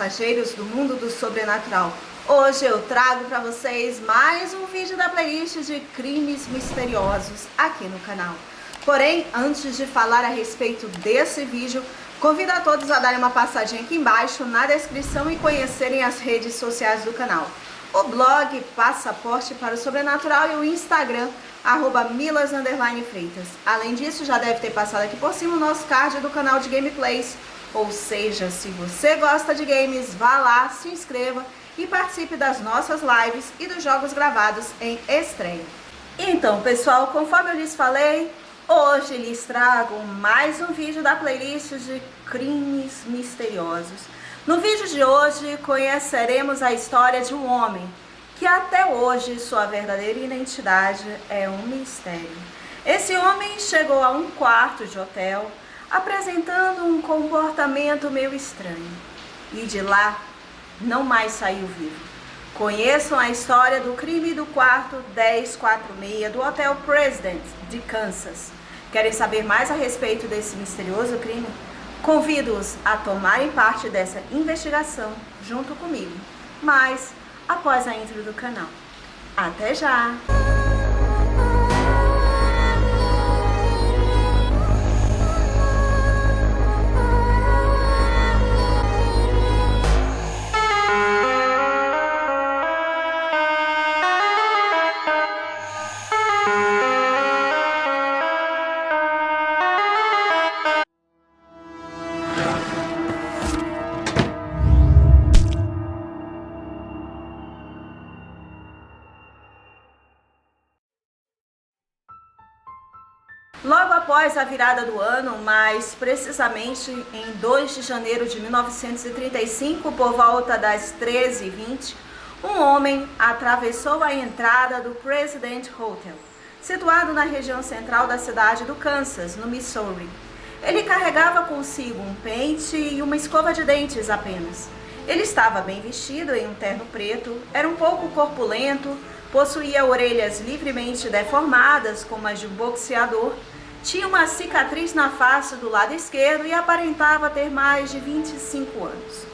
passageiros do mundo do sobrenatural. Hoje eu trago para vocês mais um vídeo da playlist de crimes misteriosos aqui no canal. Porém, antes de falar a respeito desse vídeo, convido a todos a darem uma passadinha aqui embaixo na descrição e conhecerem as redes sociais do canal. O blog Passaporte para o Sobrenatural e o Instagram @milas_freitas. Além disso, já deve ter passado aqui por cima o nosso card do canal de gameplays. Ou seja, se você gosta de games, vá lá, se inscreva e participe das nossas lives e dos jogos gravados em estreia. Então, pessoal, conforme eu lhes falei, hoje lhes trago mais um vídeo da playlist de crimes misteriosos. No vídeo de hoje, conheceremos a história de um homem que até hoje sua verdadeira identidade é um mistério. Esse homem chegou a um quarto de hotel apresentando um comportamento meio estranho e de lá não mais saiu vivo. Conheçam a história do crime do quarto 1046 do Hotel President de Kansas. Querem saber mais a respeito desse misterioso crime? Convido-os a tomarem parte dessa investigação junto comigo, mas após a intro do canal. Até já! Logo após a virada do ano, mais precisamente em 2 de janeiro de 1935, por volta das 13h20, um homem atravessou a entrada do President Hotel, situado na região central da cidade do Kansas, no Missouri. Ele carregava consigo um pente e uma escova de dentes apenas. Ele estava bem vestido em um terno preto, era um pouco corpulento, possuía orelhas livremente deformadas, como as de um boxeador, tinha uma cicatriz na face do lado esquerdo e aparentava ter mais de 25 anos.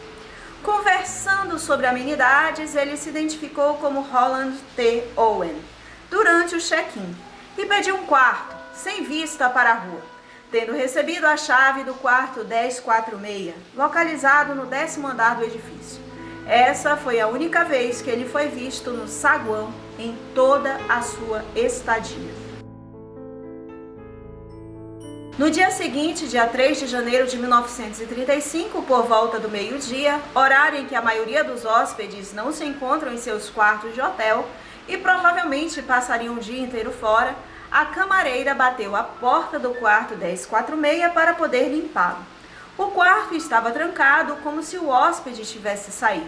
Conversando sobre amenidades, ele se identificou como Roland T. Owen durante o check-in e pediu um quarto, sem vista para a rua, tendo recebido a chave do quarto 1046, localizado no 10º andar do edifício. Essa foi a única vez que ele foi visto no saguão em toda a sua estadia. No dia seguinte, dia 3 de janeiro de 1935, por volta do meio-dia, horário em que a maioria dos hóspedes não se encontram em seus quartos de hotel e provavelmente passariam o dia inteiro fora, a camareira bateu à porta do quarto 1046 para poder limpá-lo. O quarto estava trancado, como se o hóspede tivesse saído.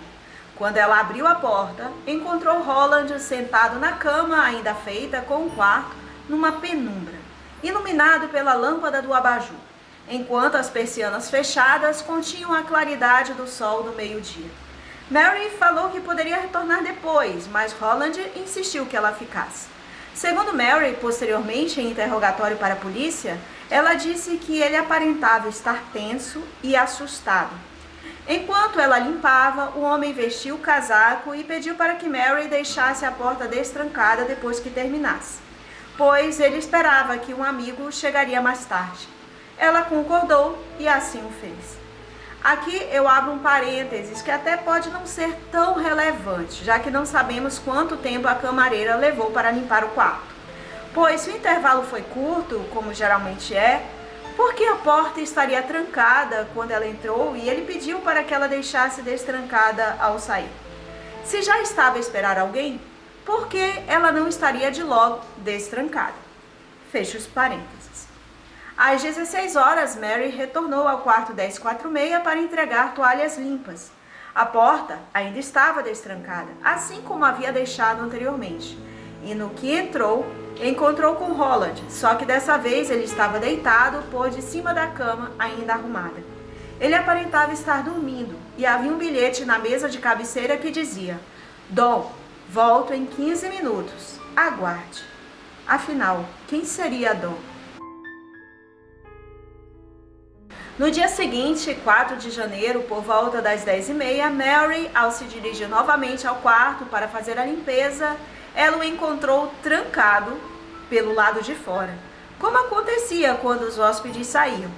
Quando ela abriu a porta, encontrou Roland sentado na cama ainda feita com o quarto numa penumbra, iluminado pela lâmpada do abajur, enquanto as persianas fechadas continham a claridade do sol do meio-dia. Mary falou que poderia retornar depois, mas Roland insistiu que ela ficasse. Segundo Mary, posteriormente em interrogatório para a polícia, ela disse que ele aparentava estar tenso e assustado. Enquanto ela limpava, o homem vestiu o casaco e pediu para que Mary deixasse a porta destrancada depois que terminasse, pois ele esperava que um amigo chegaria mais tarde. Ela concordou e assim o fez. Aqui eu abro um parênteses que até pode não ser tão relevante, já que não sabemos quanto tempo a camareira levou para limpar o quarto. Pois se o intervalo foi curto, como geralmente é, por que a porta estaria trancada quando ela entrou e ele pediu para que ela deixasse destrancada ao sair? Se já estava a esperar alguém, por que ela não estaria de logo destrancada? Fecha os parênteses. Às 16 horas, Mary retornou ao quarto 1046 para entregar toalhas limpas. A porta ainda estava destrancada, assim como havia deixado anteriormente. E no que entrou, encontrou com Roland, só que dessa vez ele estava deitado por de cima da cama ainda arrumada. Ele aparentava estar dormindo e havia um bilhete na mesa de cabeceira que dizia: "Dom, volto em 15 minutos. Aguarde." Afinal, quem seria Dom? No dia seguinte, 4 de janeiro, por volta das 10h30, Mary, ao se dirigir novamente ao quarto para fazer a limpeza, ela o encontrou trancado pelo lado de fora, como acontecia quando os hóspedes saíam.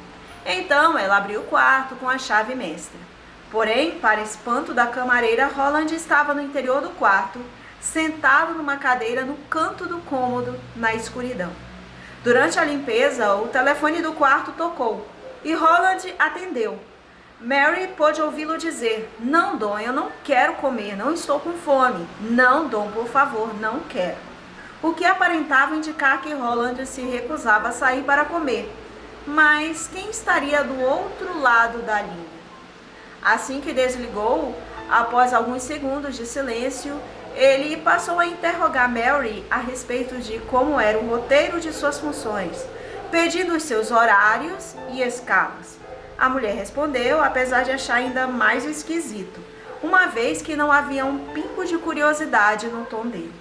Então, ela abriu o quarto com a chave mestra. Porém, para espanto da camareira, Roland estava no interior do quarto, sentado numa cadeira no canto do cômodo, na escuridão. Durante a limpeza, o telefone do quarto tocou e Roland atendeu. Mary pôde ouvi-lo dizer: "Não, Dom, eu não quero comer, não estou com fome. Não, Dom, por favor, não quero." O que aparentava indicar que Roland se recusava a sair para comer. Mas quem estaria do outro lado da linha? Assim que desligou, após alguns segundos de silêncio, ele passou a interrogar Mary a respeito de como era o roteiro de suas funções, pedindo os seus horários e escalas. A mulher respondeu, apesar de achar ainda mais esquisito, uma vez que não havia um pingo de curiosidade no tom dele.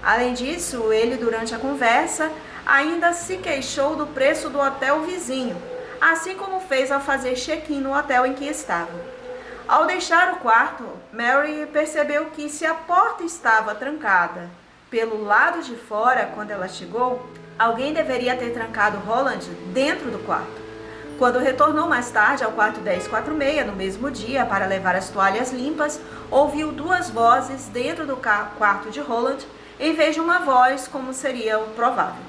Além disso, ele, durante a conversa, ainda se queixou do preço do hotel vizinho, assim como fez ao fazer check-in no hotel em que estava. Ao deixar o quarto, Mary percebeu que se a porta estava trancada pelo lado de fora quando ela chegou, alguém deveria ter trancado Roland dentro do quarto. Quando retornou mais tarde ao quarto 1046, no mesmo dia, para levar as toalhas limpas, ouviu duas vozes dentro do quarto de Roland, em vez de uma voz, como seria o provável.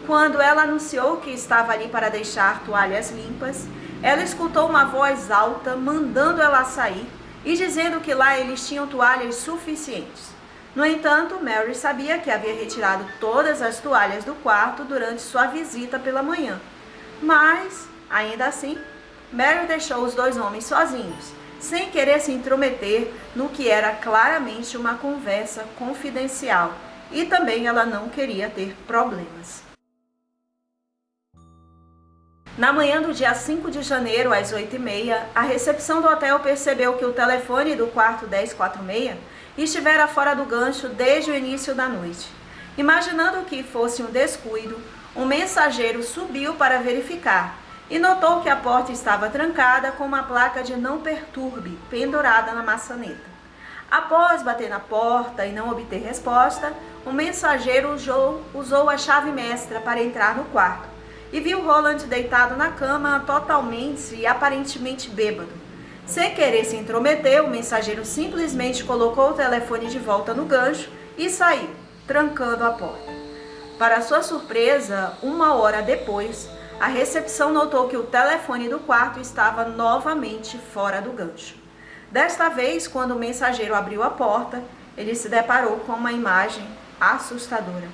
Quando ela anunciou que estava ali para deixar toalhas limpas, ela escutou uma voz alta mandando ela sair e dizendo que lá eles tinham toalhas suficientes. No entanto, Mary sabia que havia retirado todas as toalhas do quarto durante sua visita pela manhã. Mas, ainda assim, Mary deixou os dois homens sozinhos, sem querer se intrometer no que era claramente uma conversa confidencial, e também ela não queria ter problemas. Na manhã do dia 5 de janeiro, às 8h30, a recepção do hotel percebeu que o telefone do quarto 1046 estivera fora do gancho desde o início da noite. Imaginando que fosse um descuido, um mensageiro subiu para verificar e notou que a porta estava trancada com uma placa de "Não perturbe" pendurada na maçaneta. Após bater na porta e não obter resposta, o mensageiro usou a chave mestra para entrar no quarto e viu Roland deitado na cama, totalmente e aparentemente bêbado. Sem querer se intrometer, o mensageiro simplesmente colocou o telefone de volta no gancho e saiu, trancando a porta. Para sua surpresa, 1 hora depois, a recepção notou que o telefone do quarto estava novamente fora do gancho. Desta vez, quando o mensageiro abriu a porta, ele se deparou com uma imagem assustadora.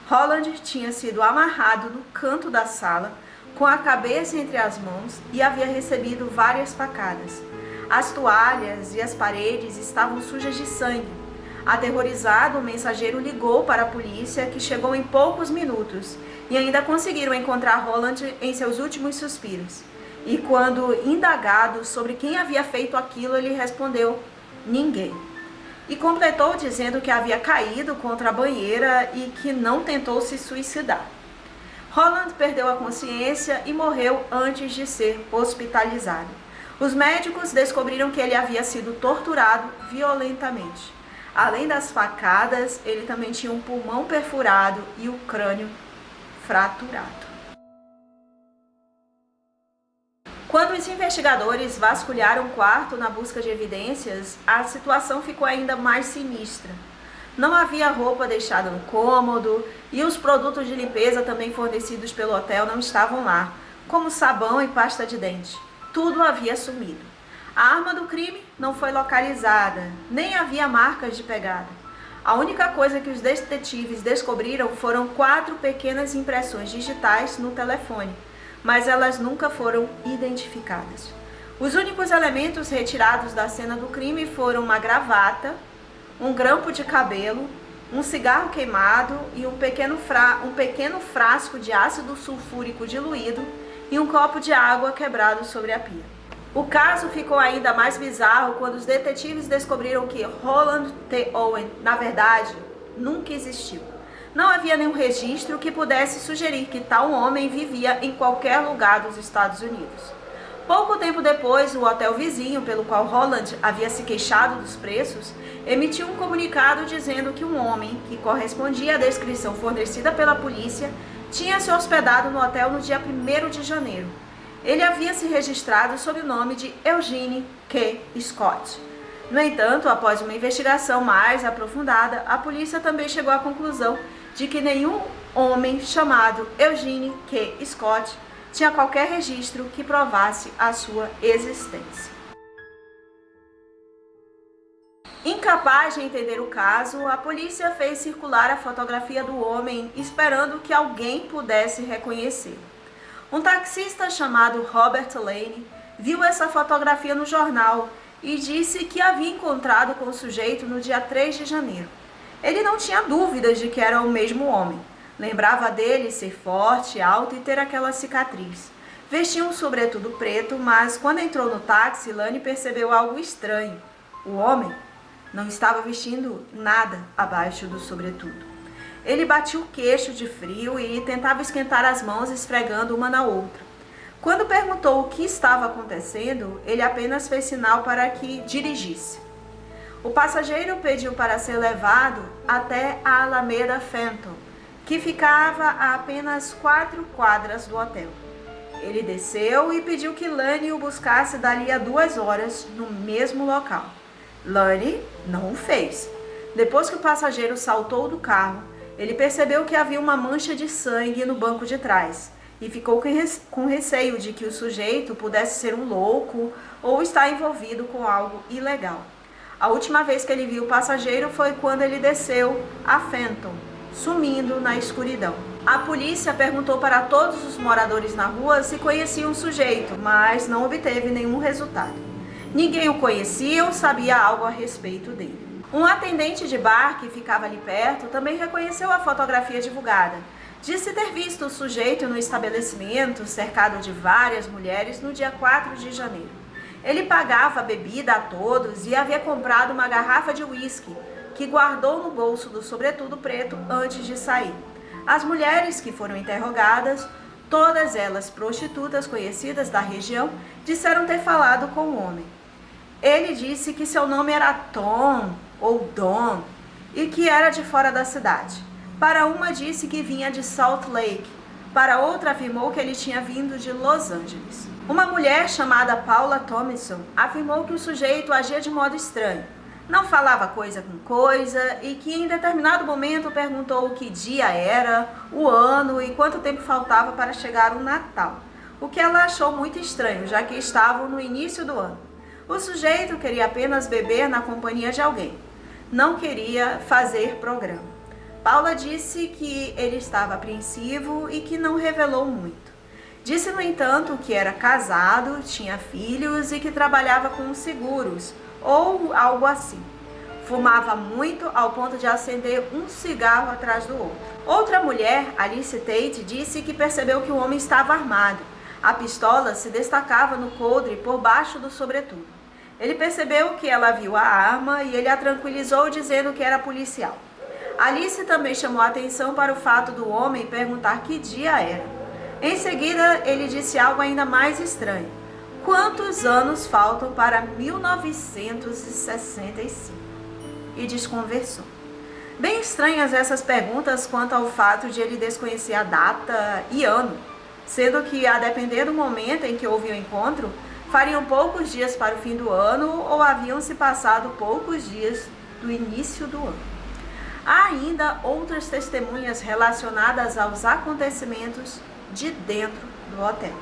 Roland tinha sido amarrado no canto da sala, com a cabeça entre as mãos, e havia recebido várias facadas. As toalhas e as paredes estavam sujas de sangue. Aterrorizado, o mensageiro ligou para a polícia, que chegou em poucos minutos, e ainda conseguiram encontrar Roland em seus últimos suspiros. E quando indagado sobre quem havia feito aquilo, ele respondeu: "Ninguém." E completou dizendo que havia caído contra a banheira e que não tentou se suicidar. Roland perdeu a consciência e morreu antes de ser hospitalizado. Os médicos descobriram que ele havia sido torturado violentamente. Além das facadas, ele também tinha um pulmão perfurado e o crânio fraturado. Quando os investigadores vasculharam o quarto na busca de evidências, a situação ficou ainda mais sinistra. Não havia roupa deixada no cômodo e os produtos de limpeza também fornecidos pelo hotel não estavam lá, como sabão e pasta de dente. Tudo havia sumido. A arma do crime não foi localizada, nem havia marcas de pegada. A única coisa que os detetives descobriram foram 4 pequenas impressões digitais no telefone, mas elas nunca foram identificadas. Os únicos elementos retirados da cena do crime foram uma gravata, um grampo de cabelo, um cigarro queimado e um pequeno frasco de ácido sulfúrico diluído e um copo de água quebrado sobre a pia. O caso ficou ainda mais bizarro quando os detetives descobriram que Roland T. Owen, na verdade, nunca existiu. Não havia nenhum registro que pudesse sugerir que tal homem vivia em qualquer lugar dos Estados Unidos. Pouco tempo depois, o hotel vizinho, pelo qual Holland havia se queixado dos preços, emitiu um comunicado dizendo que um homem, que correspondia à descrição fornecida pela polícia, tinha se hospedado no hotel no dia 1º de janeiro. Ele havia se registrado sob o nome de Eugene K. Scott. No entanto, após uma investigação mais aprofundada, a polícia também chegou à conclusão de que nenhum homem chamado Eugene K. Scott tinha qualquer registro que provasse a sua existência. Incapaz de entender o caso, a polícia fez circular a fotografia do homem, esperando que alguém pudesse reconhecer. Um taxista chamado Robert Lane viu essa fotografia no jornal e disse que havia encontrado com o sujeito no dia 3 de janeiro. Ele não tinha dúvidas de que era o mesmo homem. Lembrava dele ser forte, alto e ter aquela cicatriz. Vestia um sobretudo preto, mas quando entrou no táxi, Lane percebeu algo estranho. O homem não estava vestindo nada abaixo do sobretudo. Ele batia o queixo de frio e tentava esquentar as mãos esfregando uma na outra. Quando perguntou o que estava acontecendo, ele apenas fez sinal para que dirigisse. O passageiro pediu para ser levado até a Alameda Fenton, que ficava a apenas 4 quadras do hotel. Ele desceu e pediu que Lane o buscasse dali a 2 horas no mesmo local. Lane não o fez. Depois que o passageiro saltou do carro, ele percebeu que havia uma mancha de sangue no banco de trás e ficou com receio de que o sujeito pudesse ser um louco ou estar envolvido com algo ilegal. A última vez que ele viu o passageiro foi quando ele desceu a Fenton, sumindo na escuridão. A polícia perguntou para todos os moradores na rua se conheciam o sujeito, mas não obteve nenhum resultado. Ninguém o conhecia ou sabia algo a respeito dele. Um atendente de bar que ficava ali perto também reconheceu a fotografia divulgada. Disse ter visto o sujeito no estabelecimento, cercado de várias mulheres, no dia 4 de janeiro. Ele pagava bebida a todos e havia comprado uma garrafa de uísque, que guardou no bolso do sobretudo preto antes de sair. As mulheres que foram interrogadas, todas elas prostitutas conhecidas da região, disseram ter falado com o homem. Ele disse que seu nome era Tom ou Don e que era de fora da cidade. Para uma disse que vinha de Salt Lake, para outra afirmou que ele tinha vindo de Los Angeles. Uma mulher chamada Paula Thompson afirmou que o sujeito agia de modo estranho. Não falava coisa com coisa e que em determinado momento perguntou o que dia era, o ano e quanto tempo faltava para chegar o Natal, o que ela achou muito estranho, já que estavam no início do ano. O sujeito queria apenas beber na companhia de alguém. Não queria fazer programa. Paula disse que ele estava apreensivo e que não revelou muito. Disse, no entanto, que era casado, tinha filhos e que trabalhava com seguros, ou algo assim. Fumava muito ao ponto de acender um cigarro atrás do outro. Outra mulher, Alice Tate, disse que percebeu que o homem estava armado. A pistola se destacava no coldre por baixo do sobretudo. Ele percebeu que ela viu a arma e ele a tranquilizou dizendo que era policial. Alice também chamou a atenção para o fato do homem perguntar que dia era. Em seguida, ele disse algo ainda mais estranho. Quantos anos faltam para 1965? E desconversou. Bem estranhas essas perguntas quanto ao fato de ele desconhecer a data e ano, sendo que, a depender do momento em que houve o encontro, fariam poucos dias para o fim do ano ou haviam se passado poucos dias do início do ano. Há ainda outras testemunhas relacionadas aos acontecimentos de dentro do hotel.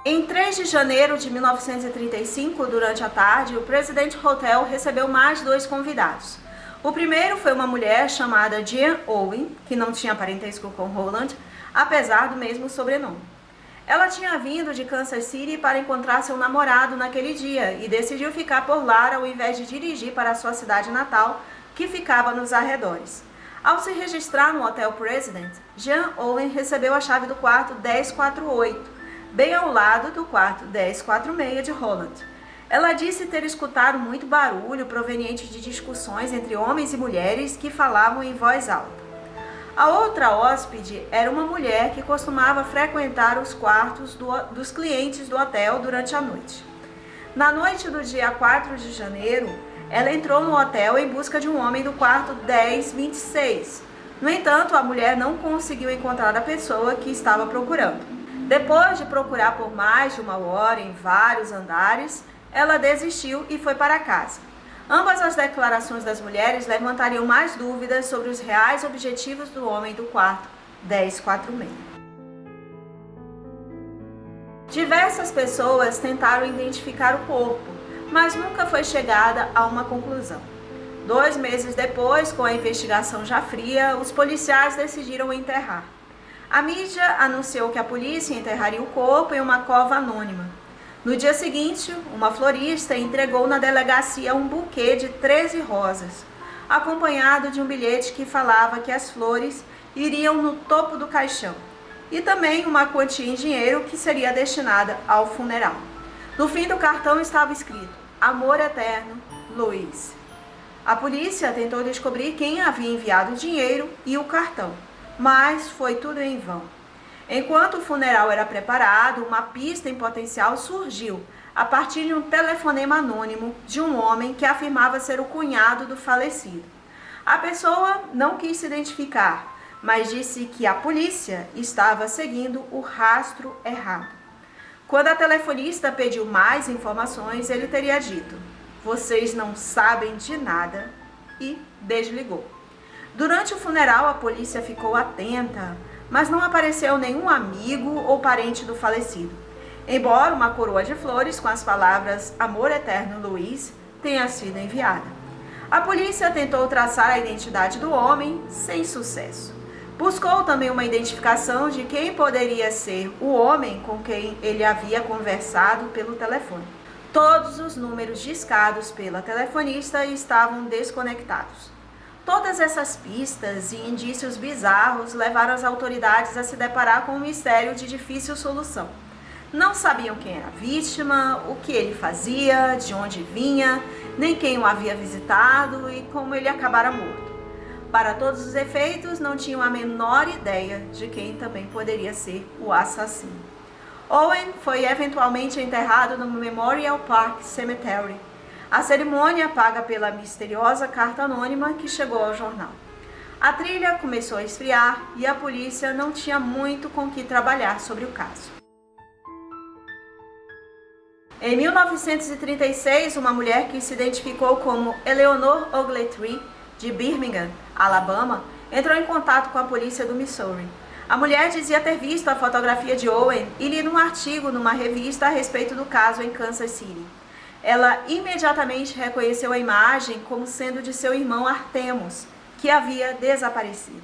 Em 3 de janeiro de 1935, durante a tarde, o President Hotel recebeu mais 2 convidados. O primeiro foi uma mulher chamada Jean Owen, que não tinha parentesco com Holland, apesar do mesmo sobrenome. Ela tinha vindo de Kansas City para encontrar seu namorado naquele dia e decidiu ficar por lá ao invés de dirigir para a sua cidade natal, que ficava nos arredores. Ao se registrar no Hotel President, Jean Owen recebeu a chave do quarto 1048, bem ao lado do quarto 1046 de Holland. Ela disse ter escutado muito barulho proveniente de discussões entre homens e mulheres que falavam em voz alta. A outra hóspede era uma mulher que costumava frequentar os quartos dos clientes do hotel durante a noite. Na noite do dia 4 de janeiro, ela entrou no hotel em busca de um homem do quarto 1026. No entanto, a mulher não conseguiu encontrar a pessoa que estava procurando. Depois de procurar por mais de 1 hora em vários andares, ela desistiu e foi para casa. Ambas as declarações das mulheres levantariam mais dúvidas sobre os reais objetivos do homem do quarto 1046. Diversas pessoas tentaram identificar o corpo, mas nunca foi chegada a uma conclusão. 2 meses depois, com a investigação já fria, os policiais decidiram enterrar. A mídia anunciou que a polícia enterraria o corpo em uma cova anônima. No dia seguinte, uma florista entregou na delegacia um buquê de 13 rosas, acompanhado de um bilhete que falava que as flores iriam no topo do caixão, e também uma quantia em dinheiro que seria destinada ao funeral. No fim do cartão estava escrito: Amor Eterno, Luiz. A polícia tentou descobrir quem havia enviado o dinheiro e o cartão, mas foi tudo em vão. Enquanto o funeral era preparado, uma pista em potencial surgiu a partir de um telefonema anônimo de um homem que afirmava ser o cunhado do falecido. A pessoa não quis se identificar, mas disse que a polícia estava seguindo o rastro errado. Quando a telefonista pediu mais informações, ele teria dito: "Vocês não sabem de nada", e desligou. Durante o funeral, a polícia ficou atenta, mas não apareceu nenhum amigo ou parente do falecido, embora uma coroa de flores com as palavras Amor Eterno Luiz tenha sido enviada. A polícia tentou traçar a identidade do homem sem sucesso. Buscou também uma identificação de quem poderia ser o homem com quem ele havia conversado pelo telefone. Todos os números discados pela telefonista estavam desconectados. Todas essas pistas e indícios bizarros levaram as autoridades a se deparar com um mistério de difícil solução. Não sabiam quem era a vítima, o que ele fazia, de onde vinha, nem quem o havia visitado e como ele acabara morto. Para todos os efeitos, não tinham a menor ideia de quem também poderia ser o assassino. Owen foi eventualmente enterrado no Memorial Park Cemetery. A cerimônia paga pela misteriosa carta anônima que chegou ao jornal. A trilha começou a esfriar e a polícia não tinha muito com que trabalhar sobre o caso. Em 1936, uma mulher que se identificou como Eleanor Ogletree, de Birmingham, Alabama, entrou em contato com a polícia do Missouri. A mulher dizia ter visto a fotografia de Owen e lido um artigo numa revista a respeito do caso em Kansas City. Ela imediatamente reconheceu a imagem como sendo de seu irmão Artemus, que havia desaparecido.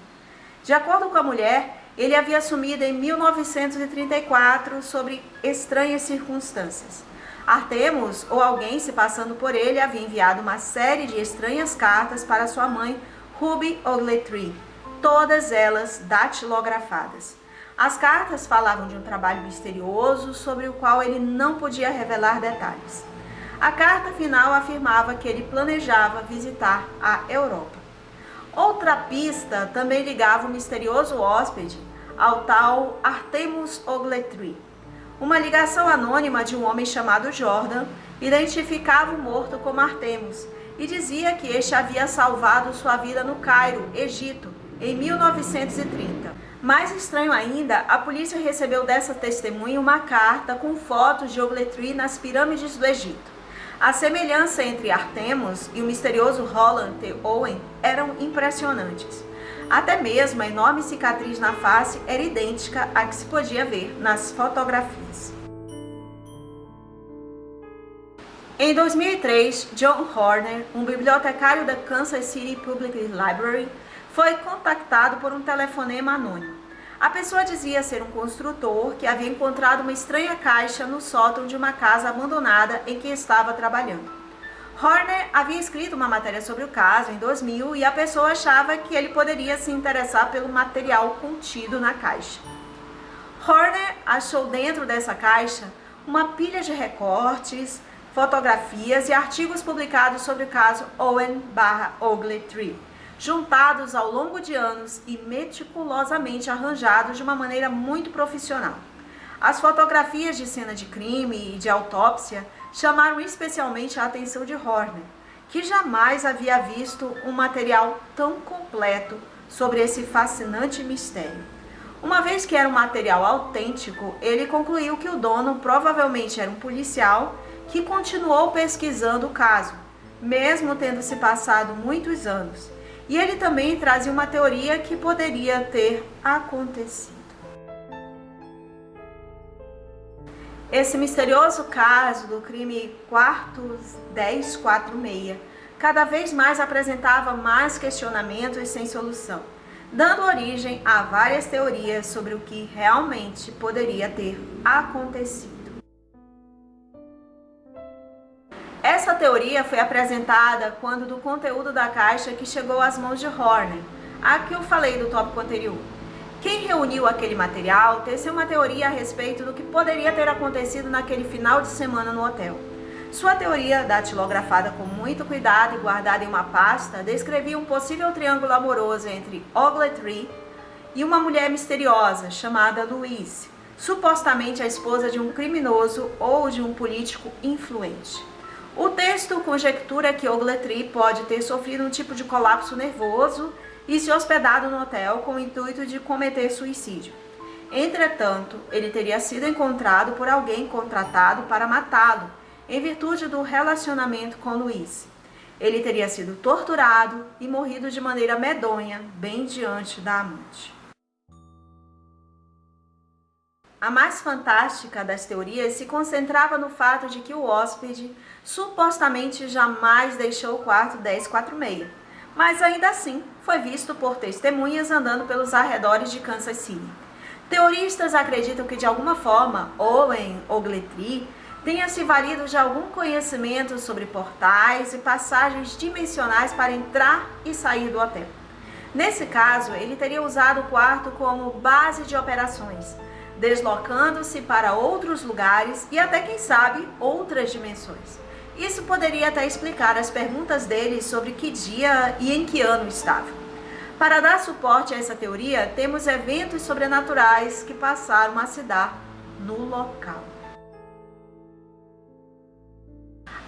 De acordo com a mulher, ele havia sumido em 1934 sob estranhas circunstâncias. Artemus, ou alguém se passando por ele, havia enviado uma série de estranhas cartas para sua mãe, Ruby Ogletree, todas elas datilografadas. As cartas falavam de um trabalho misterioso sobre o qual ele não podia revelar detalhes. A carta final afirmava que ele planejava visitar a Europa. Outra pista também ligava o misterioso hóspede ao tal Artemus Ogletree. Uma ligação anônima de um homem chamado Jordan identificava o morto como Artemus e dizia que este havia salvado sua vida no Cairo, Egito, em 1930. Mais estranho ainda, a polícia recebeu dessa testemunha uma carta com fotos de Ogletree nas pirâmides do Egito. A semelhança entre Artemus e o misterioso Roland T. Owen eram impressionantes. Até mesmo a enorme cicatriz na face era idêntica à que se podia ver nas fotografias. Em 2003, John Horner, um bibliotecário da Kansas City Public Library, foi contactado por um telefonema anônimo. A pessoa dizia ser um construtor que havia encontrado uma estranha caixa no sótão de uma casa abandonada em que estava trabalhando. Horner havia escrito uma matéria sobre o caso em 2000 e a pessoa achava que ele poderia se interessar pelo material contido na caixa. Horner achou dentro dessa caixa uma pilha de recortes, fotografias e artigos publicados sobre o caso Owen/Ogletree. juntados ao longo de anos e meticulosamente arranjados de uma maneira muito profissional. As fotografias de cena de crime e de autópsia chamaram especialmente a atenção de Horner, que jamais havia visto um material tão completo sobre esse fascinante mistério. Uma vez que era um material autêntico, ele concluiu que o dono provavelmente era um policial que continuou pesquisando o caso, mesmo tendo se passado muitos anos. E ele também trazia uma teoria que poderia ter acontecido. Esse misterioso caso do crime quarto 1046 cada vez mais apresentava mais questionamentos sem solução, dando origem a várias teorias sobre o que realmente poderia ter acontecido. Essa teoria foi apresentada quando do conteúdo da caixa que chegou às mãos de Horner, a que eu falei do tópico anterior. Quem reuniu aquele material teceu uma teoria a respeito do que poderia ter acontecido naquele final de semana no hotel. Sua teoria, datilografada com muito cuidado e guardada em uma pasta, descrevia um possível triângulo amoroso entre Ogletree e uma mulher misteriosa chamada Louise, supostamente a esposa de um criminoso ou de um político influente. O texto conjectura que Ogletree pode ter sofrido um tipo de colapso nervoso e se hospedado no hotel com o intuito de cometer suicídio. Entretanto, ele teria sido encontrado por alguém contratado para matá-lo, em virtude do relacionamento com Louise. Ele teria sido torturado e morrido de maneira medonha, bem diante da amante. A mais fantástica das teorias se concentrava no fato de que o hóspede supostamente jamais deixou o quarto 1046, mas ainda assim foi visto por testemunhas andando pelos arredores de Kansas City. Teoristas acreditam que de alguma forma Owen Ogletree tenha se valido de algum conhecimento sobre portais e passagens dimensionais para entrar e sair do hotel. Nesse caso, ele teria usado o quarto como base de operações, deslocando-se para outros lugares e até, quem sabe, outras dimensões. Isso poderia até explicar as perguntas dele sobre que dia e em que ano estava. Para dar suporte a essa teoria, temos eventos sobrenaturais que passaram a se dar no local.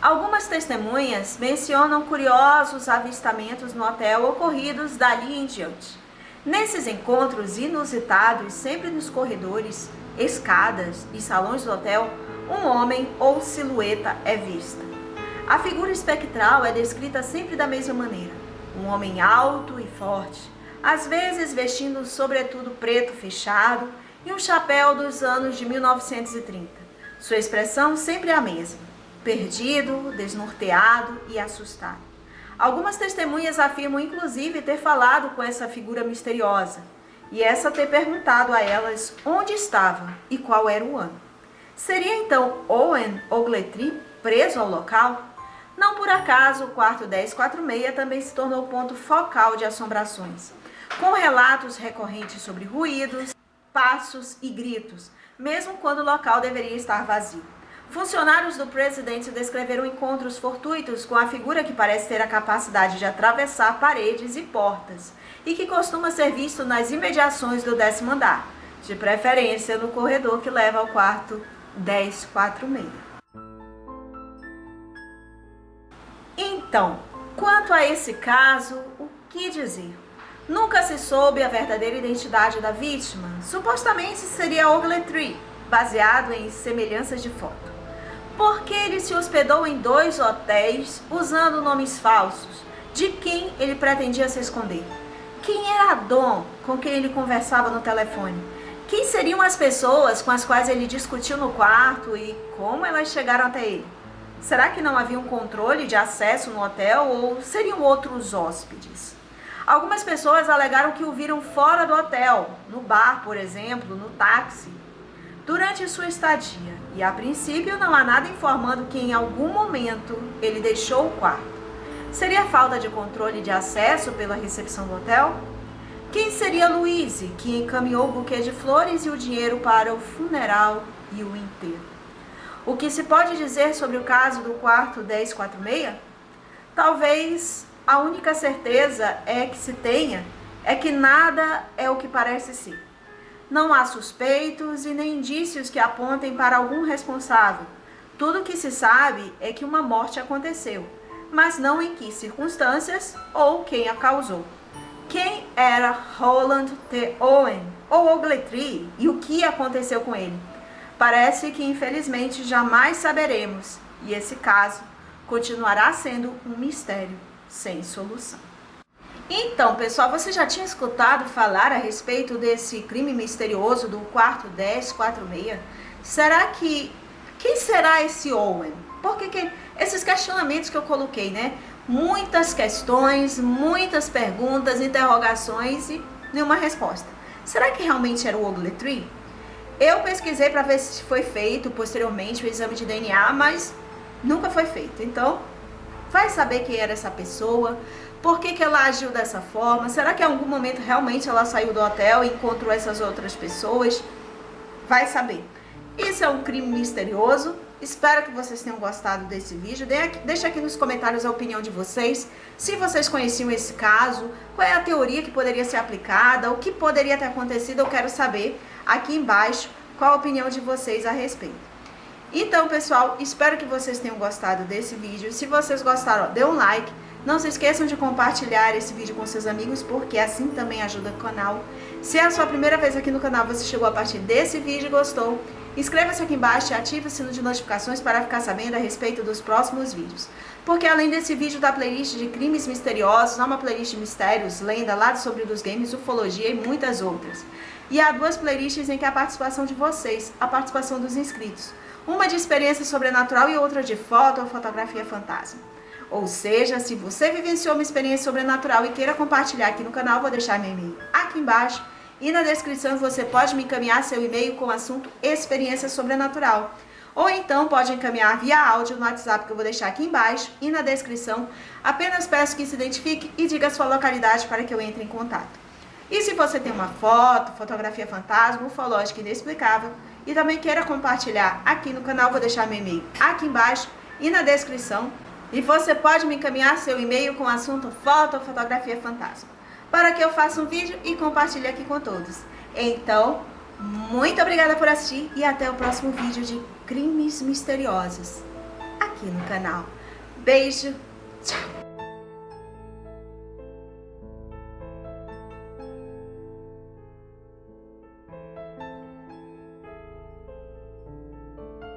Algumas testemunhas mencionam curiosos avistamentos no hotel ocorridos dali em diante. Nesses encontros inusitados, sempre nos corredores, escadas e salões do hotel, um homem ou silhueta é vista. A figura espectral é descrita sempre da mesma maneira. Um homem alto e forte, às vezes vestindo um sobretudo preto fechado e um chapéu dos anos de 1930. Sua expressão sempre é a mesma: perdido, desnorteado e assustado. Algumas testemunhas afirmam inclusive ter falado com essa figura misteriosa e essa ter perguntado a elas onde estava e qual era o ano. Seria então Owen Ogletree preso ao local? Não por acaso o quarto 1046 também se tornou ponto focal de assombrações, com relatos recorrentes sobre ruídos, passos e gritos, mesmo quando o local deveria estar vazio. Funcionários do presidente descreveram encontros fortuitos com a figura que parece ter a capacidade de atravessar paredes e portas e que costuma ser visto nas imediações do 10º andar, de preferência no corredor que leva ao quarto 1046. Então, quanto a esse caso, o que dizer? Nunca se soube a verdadeira identidade da vítima. Supostamente seria Ogletree, baseado em semelhanças de foto. Por que ele se hospedou em 2 hotéis usando nomes falsos? De quem ele pretendia se esconder? Quem era a Dawn com quem ele conversava no telefone? Quem seriam as pessoas com as quais ele discutiu no quarto e como elas chegaram até ele? Será que não havia um controle de acesso no hotel ou seriam outros hóspedes? Algumas pessoas alegaram que o viram fora do hotel, no bar, por exemplo, no táxi, durante sua estadia, e a princípio não há nada informando que em algum momento ele deixou o quarto. Seria falta de controle de acesso pela recepção do hotel? Quem seria Louise, que encaminhou o buquê de flores e o dinheiro para o funeral e o enterro? O que se pode dizer sobre o caso do quarto 1046? Talvez A única certeza que se tenha é que nada é o que parece ser. Não há suspeitos e nem indícios que apontem para algum responsável. Tudo o que se sabe é que uma morte aconteceu, mas não em que circunstâncias ou quem a causou. Quem era Roland T. Owen, ou Ogletree, e o que aconteceu com ele? Parece que infelizmente jamais saberemos, e esse caso continuará sendo um mistério sem solução. Então, pessoal, você já tinha escutado falar a respeito desse crime misterioso do quarto 1046? Quem será esse Owen? Porque esses questionamentos que eu coloquei, né? Muitas questões, muitas perguntas, interrogações e nenhuma resposta. Será que realmente era o Ogletree? Eu pesquisei para ver se foi feito posteriormente o exame de DNA, mas nunca foi feito. Então, vai saber quem era essa pessoa, por que ela agiu dessa forma, será que em algum momento realmente ela saiu do hotel e encontrou essas outras pessoas? Vai saber. Isso é um crime misterioso. Espero que vocês tenham gostado desse vídeo. Deixa aqui nos comentários a opinião de vocês. Se vocês conheciam esse caso, qual é a teoria que poderia ser aplicada, o que poderia ter acontecido, eu quero saber aqui embaixo qual a opinião de vocês a respeito. Então, pessoal, espero que vocês tenham gostado desse vídeo. Se vocês gostaram, dê um like. Não se esqueçam de compartilhar esse vídeo com seus amigos, porque assim também ajuda o canal. Se é a sua primeira vez aqui no canal, você chegou a partir desse vídeo e gostou, inscreva-se aqui embaixo e ative o sino de notificações para ficar sabendo a respeito dos próximos vídeos. Porque além desse vídeo da playlist de crimes misteriosos, há uma playlist de mistérios, lenda, lado sobre dos games, ufologia e muitas outras. E há duas playlists em que há a participação de vocês, a participação dos inscritos. Uma de experiência sobrenatural e outra de foto ou fotografia fantasma. Ou seja, se você vivenciou uma experiência sobrenatural e queira compartilhar aqui no canal, vou deixar meu e-mail aqui embaixo. E na descrição você pode me encaminhar seu e-mail com o assunto experiência sobrenatural. Ou então pode encaminhar via áudio no WhatsApp que eu vou deixar aqui embaixo e na descrição. Apenas peço que se identifique e diga a sua localidade para que eu entre em contato. E se você tem uma foto, fotografia fantasma, ufológica inexplicável e também queira compartilhar aqui no canal, vou deixar meu e-mail aqui embaixo e na descrição. E você pode me encaminhar seu e-mail com o assunto foto ou fotografia fantasma, para que eu faça um vídeo e compartilhe aqui com todos. Então, muito obrigada por assistir e até o próximo vídeo de crimes misteriosos aqui no canal. Beijo, tchau!